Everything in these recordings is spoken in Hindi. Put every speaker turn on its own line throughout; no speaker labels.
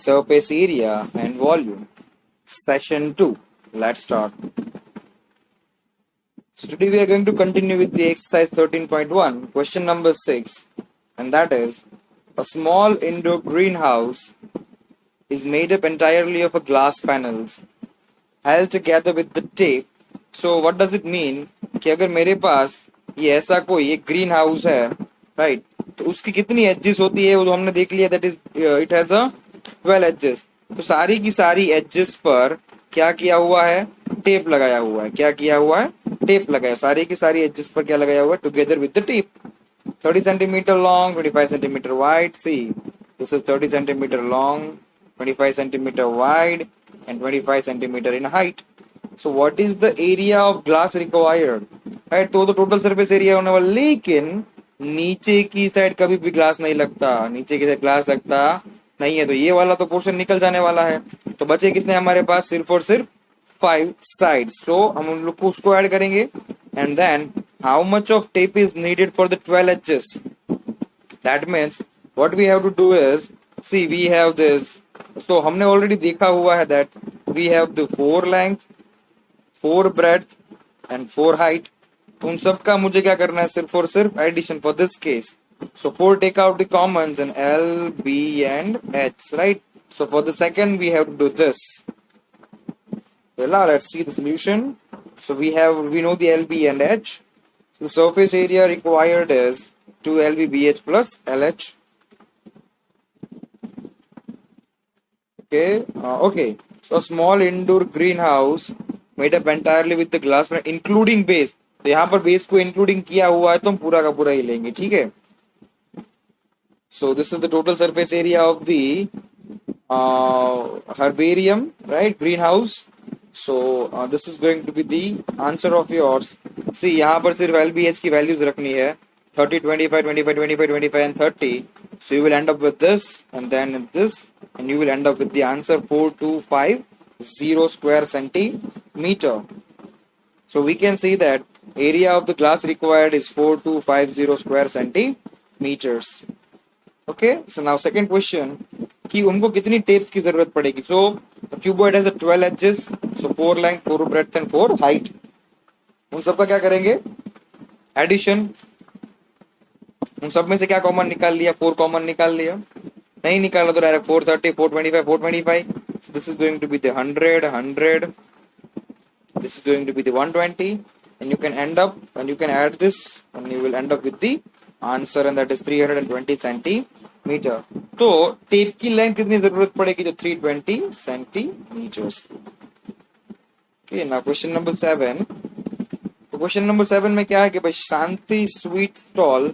surface area and volume. Session 2. Let's start. So today we are going to continue with the exercise 13.1, question number 6, and that is, a small indoor greenhouse is made up entirely of a glass panels held together with the tape. So what does it mean कि अगर मेरे पास ये ऐसा कोई एक ग्रीन हाउस है, राइट, तो उसकी कितनी एजेस होती है वो तो हमने देख लिया, that is it has a 12 ages. तो सारी की सारी एजेस पर क्या किया हुआ है, टेप लगाया हुआ है. क्या किया हुआ है, टेप लगाया. सारी की सारी एजेस पर क्या लगाया हुआ है, together with the tape. 30 centimeter long, 25 centimeter wide. See, this is 30 centimeter long, 25 centimeter wide, and 25 centimeter in height. So what is the area of glass required? Right, तो टोटल सरफेस एरिया होने वाला, लेकिन नीचे की साइड कभी भी ग्लास नहीं लगता, नीचे की साइड ग्लास लगता नहीं है, तो ये वाला तो पोर्शन निकल जाने वाला है. तो बचे कितने हमारे पास, सिर्फ और सिर्फ 5 साइड्स. सो हम उन लोग को उसको ऐड करेंगे. And then how much of tape is needed for the 12 edges? That means what we have to do is, see, we have this. So हमने already देखा हुआ है that we have the 4 length, 4 breadth and 4 height. उन सब का मुझे क्या करना है, सिर्फ और सिर्फ addition for this case. So 4 take out the commons and L, B and H, right? So for the second we have to do this. Well, now let's see the solution. So we know the L, B and H. The surface area required is 2 LVBH plus LH. Okay. So a small indoor greenhouse made up entirely with the glass, including base. तो यहाँ पर base को including किया हुआ है तो हम पूरा का पूरा ही लेंगे, ठीक है. So this is the total surface area of the herbarium, right? Greenhouse. So this is going to be the answer of yours. See, यहाँ पर सिर्फ LBH की values रखनी है, 30, 25, 25, 25, 25 and 30. So you will end up with this and then this, and you will end up with the answer 4250 square centimeter. So we can see that area of the glass required is 4250 square centimeters. Okay, so now second question, कि उनको कितनी टेप्स की जरूरत पड़ेगी. So the cuboid has a 12 edges, so 4 length, 4 breadth and 4 height. उन सब का क्या करेंगे, एडिशन. उन सब में से क्या कॉमन निकाल लिया, 4 कॉमन निकाल लिया. नहीं निकाला तो direct 430, 425, 425. So this is going to be the 100. This is going to be the 120, and you can end up, and you can add this, and you will end up with the answer, and that is 320 centimeter. तो टेप की लेंथ कितनी जरूरत पड़ेगी, तो 320 centimetres. Okay, now question number 7. Question number 7 में क्या है कि भाई, Shanti sweet stall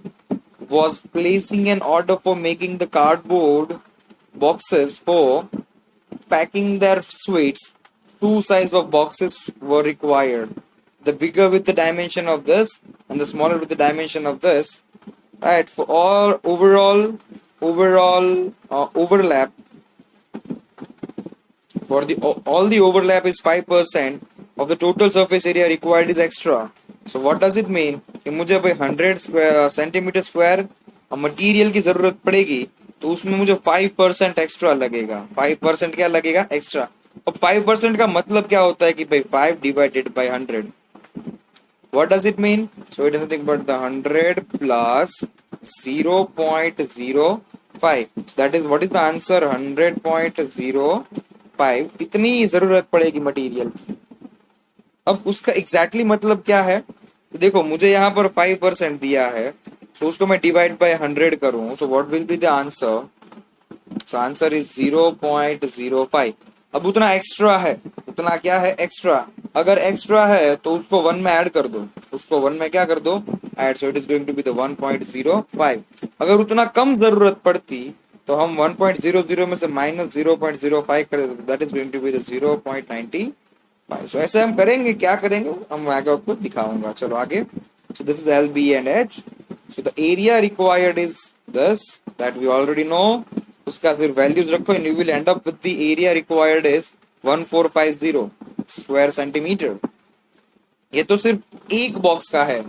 was placing an order for making the cardboard boxes for packing their sweets. 2 size of boxes were required, the bigger with the dimension of this and the smaller with the dimension of this, right? For all overall overlap, for the all the overlap is 5% of the total surface area required is extra. So what does it mean कि मुझे भाई 100 सेंटीमीटर स्क्वायर मटेरियल की जरूरत पड़ेगी, तो उसमें मुझे 5% एक्स्ट्रा लगेगा. 5% क्या लगेगा, एक्स्ट्रा. अब 5% का मतलब क्या होता है कि भाई 5 divided by 100. What does it mean? So it is nothing but the 100 plus 0.05. So that is what is the answer, 100.05. इतनी जरूरत पड़ेगी मटेरियल की. अब उसका एग्जैक्टली मतलब क्या है, तो देखो मुझे यहाँ पर 5% दिया है, सो उसको मैं डिवाइड बाय 100 करूं, so what will be the answer. So answer is 0.05. अब उतना एक्स्ट्रा है, उतना क्या है, एक्स्ट्रा. अगर एक्स्ट्रा है तो उसको 1 में ऐड कर दो, उसको 1 में क्या कर दो, add. So it is going to be the 1.05. अगर उतना कम जरूरत पड़ती तो हम 1.00 में से माइनस 0.05 कर देते, that is going to be the 0.95. So ऐसे हम करेंगे, क्या करेंगे हम आगे आपको दिखाऊंगा. चलो आगे. So this is L, B and H. So the area required is this, that we already know. उसका फिर वैल्यूज रखो and you will end up with the area required is 1450 square centimeter. ये तो सिर्फ एक बॉक्स का है,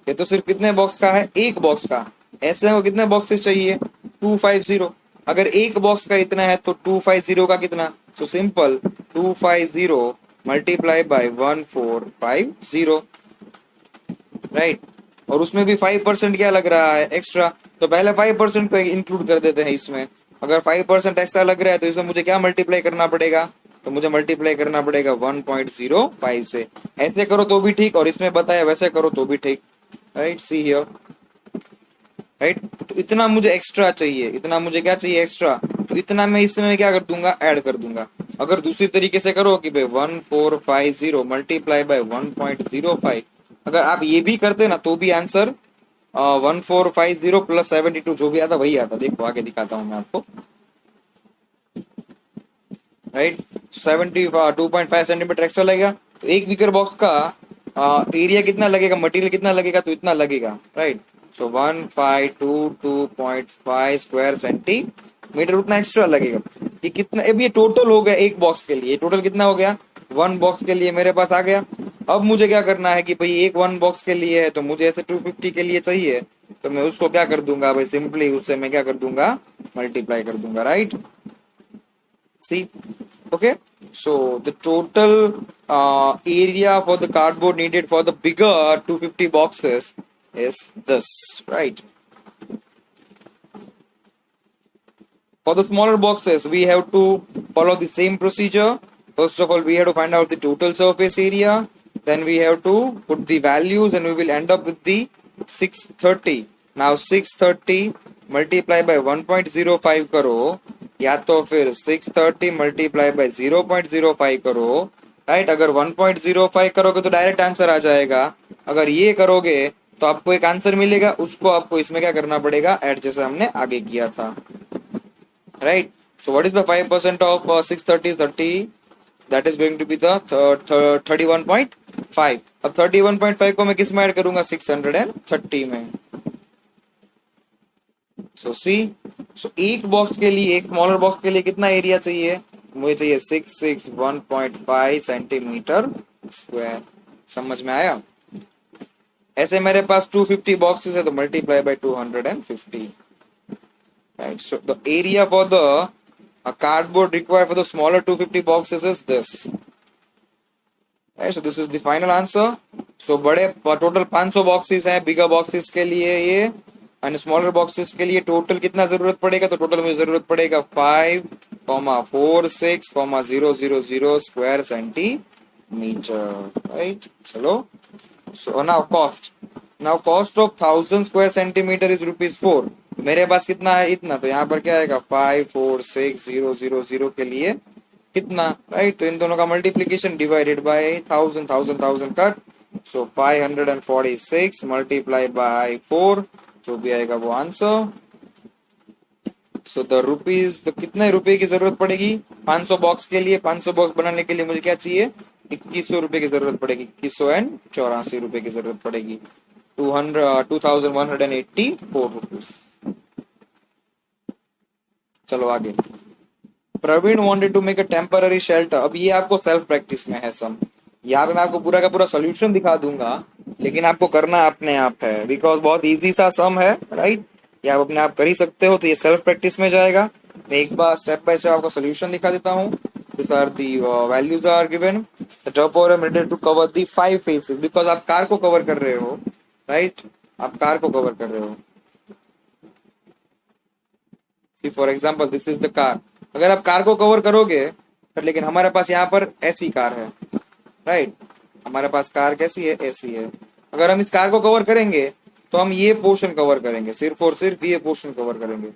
ये तो सिर्फ कितने बॉक्स का है, एक बॉक्स का. ऐसे में कितने बॉक्सेस चाहिए, 250. अगर एक बॉक्स का इतना है तो 250 का कितना, so simple 250 multiply by 1450, right. और उसमें भी 5% क्या लग रहा है, एक्स्ट्रा, तो पहले 5% को इंक्लूड कर देते हैं इसमें। अगर 5% एक्स्ट्रा लग रहा है तो इसमें मुझे क्या मल्टीप्लाई करना पड़ेगा, तो मुझे मल्टीप्लाई करना पड़ेगा 1.05 से। ऐसे करो तो भी ठीक, और इसमें बताया वैसे करो तो भी ठीक, राइट। See here, right. तो इतना मुझे एक्स्ट्रा चाहिए, इतना मुझे क्या चाहिए, एक्स्ट्रा, तो इतना मैं इसमें क्या कर दूंगा, ऐड कर दूंगा। अगर दूसरी तरीके से करो कि भाई 1450 मल्टीप्लाई बाय 1.05, अगर आप ये भी करते ना तो भी आंसर 1450 प्लस 72 जो भी आता वही आता। देखो आगे दिखाता हूँ मैं आपको, राइट। 72.5 सेंटीमीटर एक्स्ट्रा लगेगा, तो एक बीकर बॉक्स का एरिया कितना लगेगा, मटेरियल कितना लगेगा, तो इतना लगेगा, राइट। सो 1522.5 स्क्वायर सेंटीमीटर उतना एक्स्ट्रा लगेगा। ये कितना, अब ये टोटल हो गया एक बॉक्स के लिए, टोटल कितना हो गया, वन बॉक्स के लिए मेरे पास आ गया। अब मुझे क्या करना है कि भाई एक वन बॉक्स के लिए है तो मुझे ऐसे 250 के लिए चाहिए, तो मैं उसको क्या कर दूंगा भाई, सिंपली उससे मैं क्या कर दूंगा, मल्टीप्लाई कर दूंगा, right. See, okay, so the total area for the cardboard needed for the bigger 250 boxes is this, right. For the smaller boxes we have to follow the same procedure. First of all we have to find out the total surface area, then we have to put the values and we will end up with the 630. Now 630 multiply by 1.05 करो, या तो फिर 630 मल्टीप्लाई बाय 0.05 करो, राइट। अगर 1.05 करोगे तो डायरेक्ट आंसर आ जाएगा, अगर ये करोगे तो आपको एक आंसर मिलेगा, उसको आपको इसमें क्या करना पड़ेगा, ऐड, जैसे हमने आगे किया था, right. So what is the 5% of 630 is 30, that is going to be the 31.5। अब 31.5 को मैं किस में ऐड करूंगा, 630 में। सो सी, सो एक बॉक्स के लिए, एक स्मॉलर बॉक्स के लिए कितना एरिया चाहिए, मुझे चाहिए 661.5 सेंटीमीटर स्क्वायर। समझ में आया। ऐसे मेरे पास 250 बॉक्सेस है तो multiply by 250, right. So the area for the cardboard required for the smaller 250 boxes is this, right? So this is the final answer. So बड़े टोटल 500 बॉक्सेस हैं बिगर बॉक्सेस के लिए ये, एंड स्मॉलर बॉक्सेस के लिए टोटल कितना जरूरत पड़ेगा, तो टोटल मुझे जरूरत पड़ेगा 5,46,000 स्क्वायर सेंटीमीटर, राइट। चलो, so now cost of 1000 square centimetre is ₹4। मेरे पास कितना है, इतना, तो यहाँ पर क्या आएगा 546,000 के लिए कितना, राइट। तो इन दोनों का multiplication divided by 1000 1000 1000 cut, so 546 multiply by 4, जो भी आएगा वो आंसर। सो द रुपीज, तो कितने रुपए की जरूरत पड़ेगी 500 बॉक्स के लिए, 500 बॉक्स बनाने के लिए मुझे क्या चाहिए, 2100 रुपए की जरूरत पड़ेगी, 2184 रुपए की जरूरत पड़ेगी, 2184 रुपीज। चलो आगे। Praveen wanted to make a temporary shelter. अब ये आपको सेल्फ प्रैक्टिस में है सम, यहाँ पे मैं आपको पूरा का पूरा सोल्यूशन दिखा दूंगा, लेकिन आपको करना अपने आप है, बिकॉज बहुत इजी सा सम है, राइट। ये आप अपने आप कर ही सकते हो, तो ये सेल्फ प्रैक्टिस में जाएगा। मैं एक बार स्टेप बाय स्टेप आपको सोल्यूशन दिखा देता हूँ। These are the values are given. The top order needed to cover the 5 faces, because आप कार को कवर कर रहे हो, राइट। आप कार को कवर कर रहे हो। See for example, this is the car. अगर आप कार को कवर करोगे, लेकिन हमारे पास यहाँ पर ऐसी कार है, राइट। हमारे पास कार कैसी है, ऐसी है। अगर हम इस कार को कवर करेंगे तो हम ये पोर्शन कवर करेंगे, सिर्फ और सिर्फ ये पोर्शन कवर करेंगे।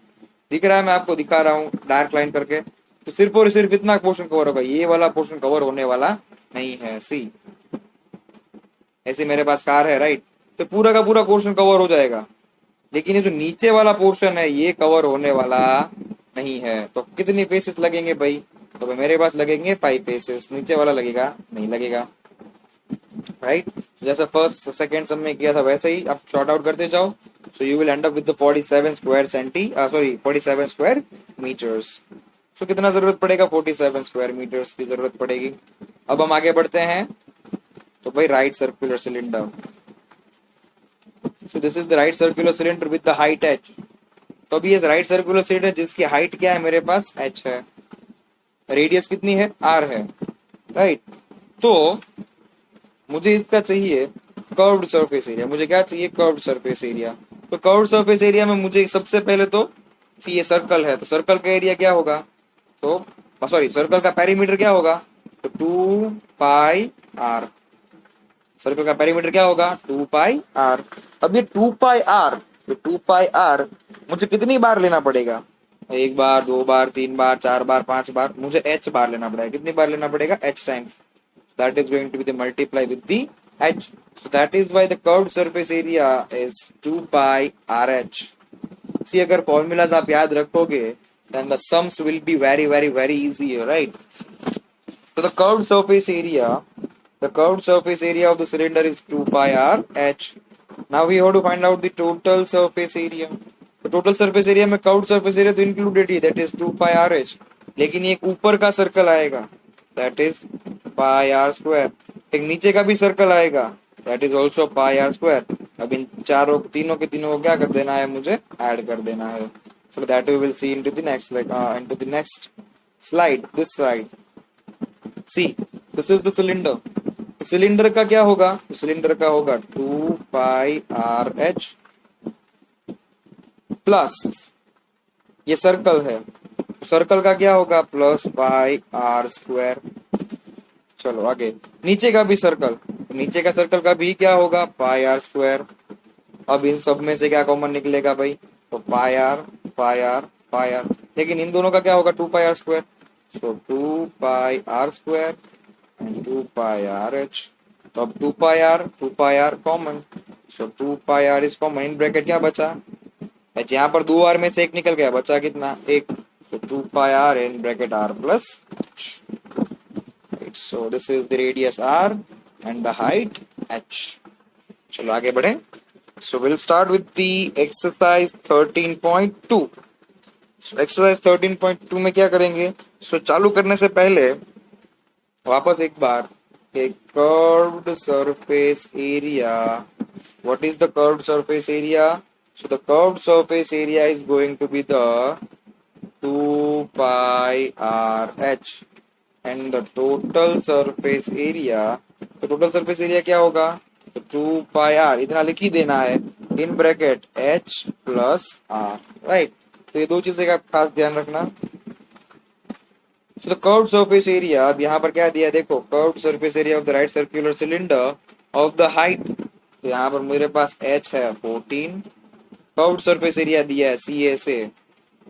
दिख रहा है, मैं आपको दिखा रहा हूँ डार्क लाइन करके, तो सिर्फ और सिर्फ इतना पोर्शन कवर होगा, ये वाला पोर्शन कवर होने वाला नहीं है। सी, ऐसे मेरे पास कार है, राइट, तो पूरा का पूरा पोर्शन कवर हो जाएगा, लेकिन ये जो नीचे वाला पोर्शन है ये कवर होने वाला नहीं है। तो कितने फेसेस लगेंगे भाई, तो भाई मेरे पास लगेंगे 5 फेसेस, नीचे वाला लगेगा नहीं लगेगा, राइट। जैसा फर्स्ट सेकंड सब में किया था वैसे ही आप शॉर्ट आउट करते जाओ। So you will end up with the 47 square 47 square metres. So कितना जरूरत पड़ेगा, 47 स्क्वायर मीटर्स की जरूरत पड़ेगी। अब हम आगे बढ़ते हैं, तो भाई right circular cylinder. So this is the right circular cylinder with the height h. तो अभी ये राइट सर्कुलर सिलेंडर है जिसकी हाइट क्या है मेरे पास h है, रेडियस कितनी है r है, राइट। तो मुझे इसका चाहिए कर्व्ड सरफेस एरिया, मुझे क्या चाहिए कर्व्ड सरफेस एरिया। तो कर्व्ड सरफेस एरिया में मुझे सबसे पहले तो ये सर्कल है, तो सर्कल का एरिया क्या होगा, तो सॉरी सर्कल का पेरीमीटर क्या होगा, तो 2πr, सर्कल का पेरीमीटर क्या होगा 2πr। अब ये 2πr, तो 2πr मुझे कितनी बार लेना पड़ेगा, एक बार, दो बार, तीन बार, चार बार, पांच बार, मुझे h बार लेना पड़ेगा। कितनी बार लेना पड़ेगा h times, that is going to be the multiply with the h, so that is why the curved surface area is 2 pi rh। see अगर formulas आप याद रखोगे then the sums will be very easy, right? So the curved surface area of the cylinder is 2 pi r h। now we have to find out the total surface area। तो टोटल सरफेस एरिया में कर्व्ड सरफेस एरिया तो इंक्लूडेड ही, that is 2 pi r h, लेकिन एक ऊपर का सर्कल आएगा that is pi r square, एक नीचे का भी सर्कल आएगा that is also pi r square. अब इन चारों तीनों के तीनों को क्या कर देना है, मुझे ऐड कर देना है। So that we will see into the next slide, this slide. See this is the cylinder, cylinder का क्या होगा, सिलेंडर का होगा 2 पाई आर एच प्लस ये सर्कल है, सर्कल का क्या होगा प्लस पाई आर स्क्वायर। चलो आगे, नीचे का भी सर्कल, नीचे का सर्कल का भी क्या होगा पाई आर स्क्वायर। अब इन सब में से क्या कॉमन निकलेगा भाई, तो pi r pi r pi r, लेकिन इन दोनों का क्या होगा 2 pi r square, so 2 pi r square and 2 pi r h. तो अब 2 pi r common, so 2 pi r is common, in bracket क्या बचा एच, यहाँ पर 2 आर में से एक निकल गया, बचा कितना एक, so 2 pi r in bracket r plus h, right? So this is the radius r and the height h। चलो आगे बढ़े। So we'll start with the exercise 13.2। so exercise 13.2 में क्या करेंगे, so चालू करने से पहले वापस एक बार curved surface area, what is the curved surface area, so the curved surface area is going to be the 2 pi r h and the total surface area, तो total surface area क्या होगा, तो 2 pi r इतना लिख ही देना है in bracket h plus r, right. तो ये दो चीजें का खास ध्यान रखना। So the curved surface area, अब यहाँ पर क्या दिया है देखो, curved surface area of the right circular cylinder of the height, तो यहाँ पर मेरे पास h है 14, curved surface area दिया है CSA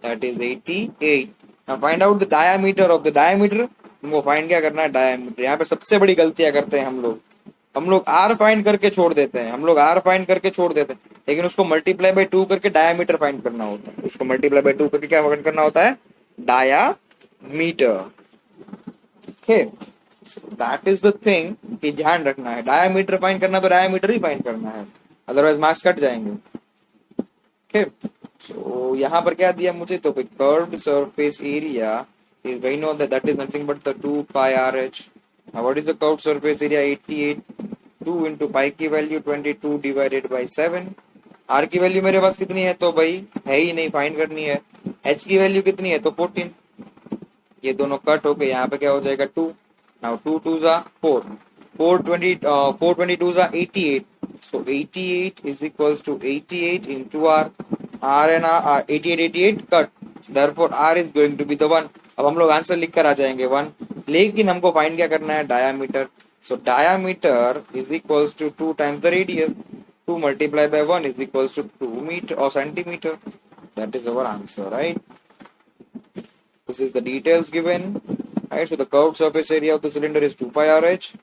that is 88। now find out the diameter of the diameter, तुमको फाइंड क्या करना है डायमीटर। यहाँ पे सबसे बड़ी गलतियां करते हैं हम लोग आर फाइंड करके छोड़ देते हैं, लेकिन उसको मल्टीप्लाई बाय 2 करके डायमीटर फाइंड करना होता है, उसको मल्टीप्लाई बाय 2 करके क्या फाइंड करना होता है diameter. Okay, so that is the thing कि ध्यान रखना है, डायमीटर फाइंड करना तो डायमीटर ही फाइंड करना है, अदरवाइज मार्क्स कट जाएंगे। ओके, सो यहाँ पर क्या दिया मुझे, तो curved surface area is, we know that is nothing but the 2 pi rh। now what is the curved surface area, 88, 2 into pi की वैल्यू 22 divided by 7, r की वैल्यू मेरे पास कितनी है, तो भाई है ही नहीं, फाइंड करनी है। h की वैल्यू कितनी है, तो 14, ये दोनों कट होके यहाँ पे क्या हो जाएगा 2, now 2 2 जा 4, 422 जा 88, so 88 is equals to 88 into r and r 88 cut, therefore r is going to be the 1। अब हम लोग आंसर लिख कर आ जाएंगे 1, लेकिन हमको फाइंड क्या करना है diameter, so diameter is equals to 2 times the radius, 2 multiply by 1 is equals to 2 metre और centimetre, that is our answer, right. This is the details given, right. So the curved surface area of the cylinder is 2 pi rh,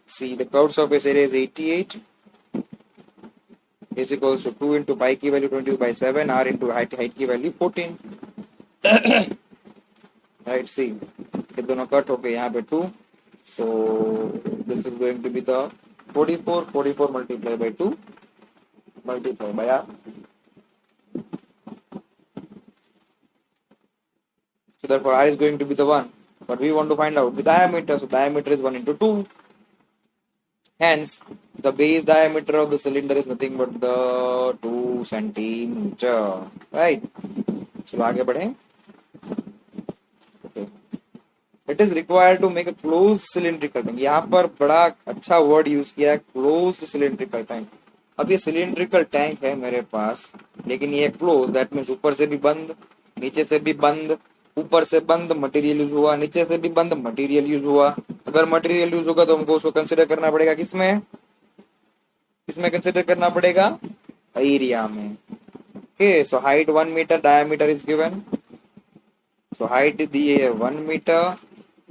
see the curved surface area is 88 is equals to 2 into pi की value 22 by 7, r into height की वैल्यू 14, राइट। सी ये दोनों कट हो गए यहाँ पे 2, so this is going to be the 44 multiply by 2 multiply by r, so therefore r is going to be the 1, but we want to find out the diameter, so diameter is 1 into 2, Hence, the base diameter of the cylinder is nothing but the 2 centimeter. Right? चलो आगे बढ़े. Okay. It is required to make a closed cylindrical tank. यहाँ पर बड़ा अच्छा वर्ड यूज किया है, closed cylindrical tank. अब ये cylindrical tank है मेरे पास, लेकिन ये closed, that means ऊपर से भी बंद, नीचे से भी बंद, ऊपर से बंद मटेरियल यूज हुआ, नीचे से भी बंद मटेरियल यूज हुआ. अगर मटेरियल यूज होगा तो हमको उसको कंसिडर करना पड़ेगा किसमें, किसमें कंसिडर करना पड़ेगा, एरिया में. Okay, so height 1 metre, diameter is given. So height दी है 1 मीटर,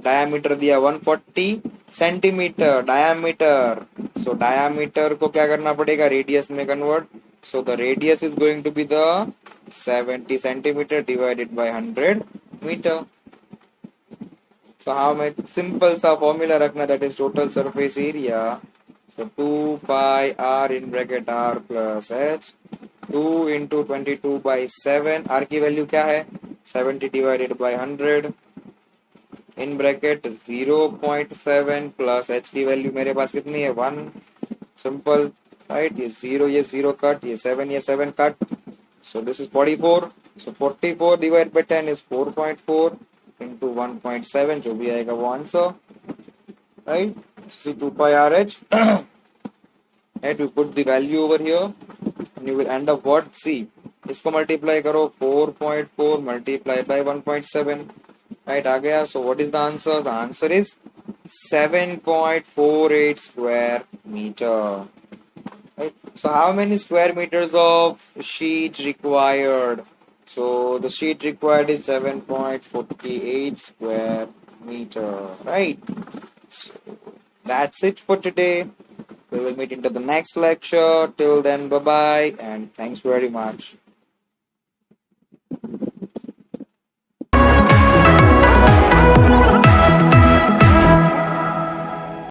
डायमीटर दिया 140 सेंटीमीटर डायमीटर. सो डायमीटर को क्या करना पड़ेगा, रेडियस में convert. So the radius is going to be the 70 centimetre divided by 100 metre. So हाँ, मैं सिंपल सा फॉर्मूला रखना, that is total surface area. So 2 pi r in bracket r plus h, 2 into 22/7. R की वैल्यू क्या है, 70 divided by 100 in bracket 0.7 plus h की वैल्यू मेरे पास कितनी है, 1. Simple, right. ये जीरो कट, ये 7 cut. So this is 44. So 44 divide by 10 is 4.4 into 1.7, जो भी आएगा वो answer, right. See 2 pi r h. right, you put the value over here and you will end up what, see, इसको मल्टीप्लाई करो, 4.4 मल्टीप्लाई बाय 1.7, right, आ गया. So what is the answer? The answer is 7.48 square meter. Right. So how many square meters of sheet required? So the sheet required is 7.48 square meter, right? So that's it for today. We will meet into the next lecture. Till then, bye bye, and thanks very much.